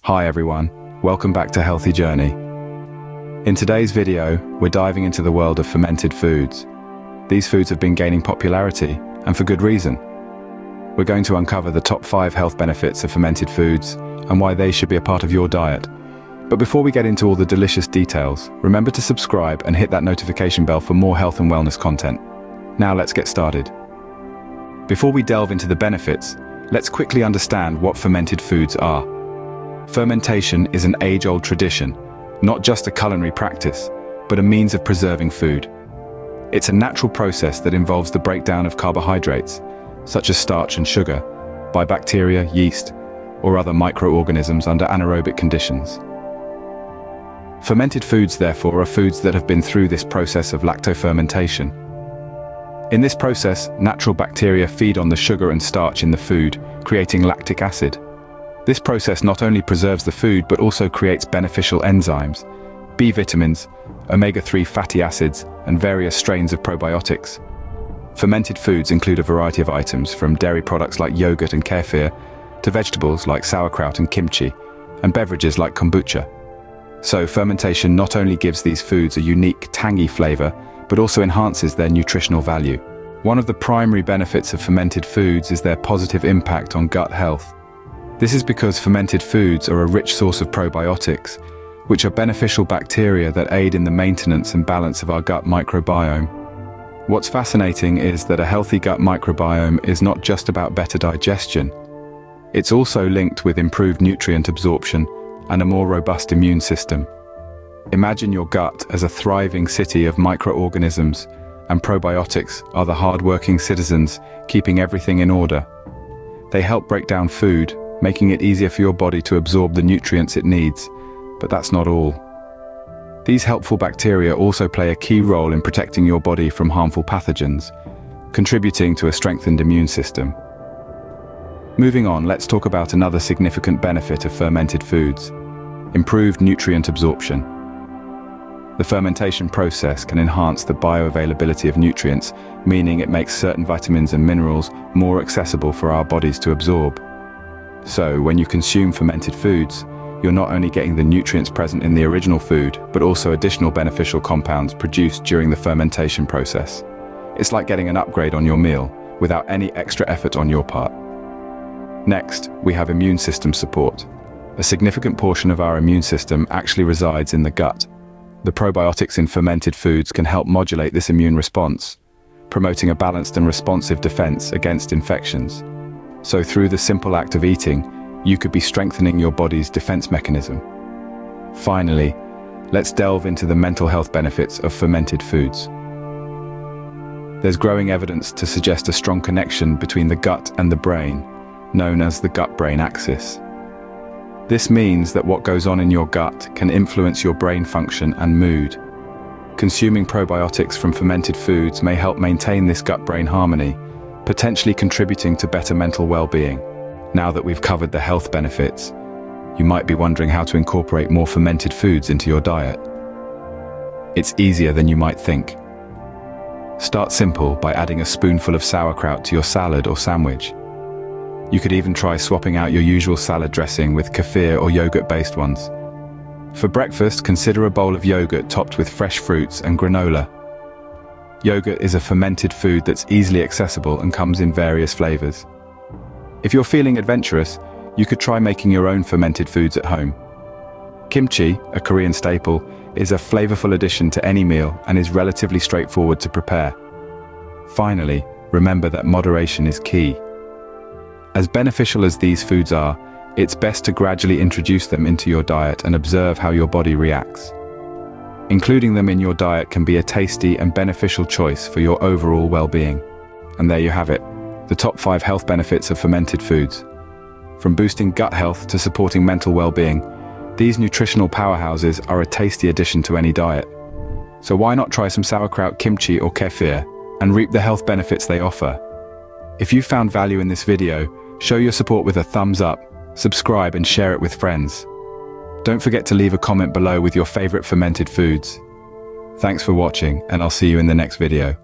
Hi everyone, welcome back to Healthy Journey. In today's video, we're diving into the world of fermented foods. These foods have been gaining popularity, and for good reason. We're going to uncover the top 5 health benefits of fermented foods and why they should be a part of your diet. But before we get into all the delicious details, remember to subscribe and hit that notification bell for more health and wellness content. Now let's get started. Before we delve into the benefits, let's quickly understand what fermented foods are. Fermentation is an age-old tradition, not just a culinary practice, but a means of preserving food. It's a natural process that involves the breakdown of carbohydrates, such as starch and sugar, by bacteria, yeast, or other microorganisms under anaerobic conditions. Fermented foods, therefore, are foods that have been through this process of lactofermentation. In this process, natural bacteria feed on the sugar and starch in the food, creating lactic acid. This process not only preserves the food but also creates beneficial enzymes, B vitamins, omega-3 fatty acids, and various strains of probiotics. Fermented foods include a variety of items, from dairy products like yogurt and kefir, to vegetables like sauerkraut and kimchi, and beverages like kombucha. So fermentation not only gives these foods a unique, tangy flavor, but also enhances their nutritional value. One of the primary benefits of fermented foods is their positive impact on gut health. This is because fermented foods are a rich source of probiotics, which are beneficial bacteria that aid in the maintenance and balance of our gut microbiome. What's fascinating is that a healthy gut microbiome is not just about better digestion. It's also linked with improved nutrient absorption and a more robust immune system. Imagine your gut as a thriving city of microorganisms, and probiotics are the hard-working citizens keeping everything in order. They help break down food, making it easier for your body to absorb the nutrients it needs. But that's not all. These helpful bacteria also play a key role in protecting your body from harmful pathogens, contributing to a strengthened immune system. Moving on, let's talk about another significant benefit of fermented foods: improved nutrient absorption. The fermentation process can enhance the bioavailability of nutrients, meaning it makes certain vitamins and minerals more accessible for our bodies to absorb. So, when you consume fermented foods, you're not only getting the nutrients present in the original food, but also additional beneficial compounds produced during the fermentation process. It's like getting an upgrade on your meal, without any extra effort on your part. Next, we have immune system support. A significant portion of our immune system actually resides in the gut. The probiotics in fermented foods can help modulate this immune response, promoting a balanced and responsive defense against infections. So through the simple act of eating, you could be strengthening your body's defense mechanism. Finally, let's delve into the mental health benefits of fermented foods. There's growing evidence to suggest a strong connection between the gut and the brain, known as the gut-brain axis. This means that what goes on in your gut can influence your brain function and mood. Consuming probiotics from fermented foods may help maintain this gut-brain harmony, potentially contributing to better mental well-being. Now that we've covered the health benefits, you might be wondering how to incorporate more fermented foods into your diet. It's easier than you might think. Start simple by adding a spoonful of sauerkraut to your salad or sandwich. You could even try swapping out your usual salad dressing with kefir or yogurt-based ones. For breakfast, consider a bowl of yogurt topped with fresh fruits and granola. Yogurt is a fermented food that's easily accessible and comes in various flavors. If you're feeling adventurous, you could try making your own fermented foods at home. Kimchi, a Korean staple, is a flavorful addition to any meal and is relatively straightforward to prepare. Finally, remember that moderation is key. As beneficial as these foods are, it's best to gradually introduce them into your diet and observe how your body reacts. Including them in your diet can be a tasty and beneficial choice for your overall well-being. And there you have it, the top 5 health benefits of fermented foods. From boosting gut health to supporting mental well-being, these nutritional powerhouses are a tasty addition to any diet. So why not try some sauerkraut, kimchi, or kefir and reap the health benefits they offer? If you found value in this video, show your support with a thumbs up, subscribe and share it with friends. Don't forget to leave a comment below with your favorite fermented foods. Thanks for watching, and I'll see you in the next video.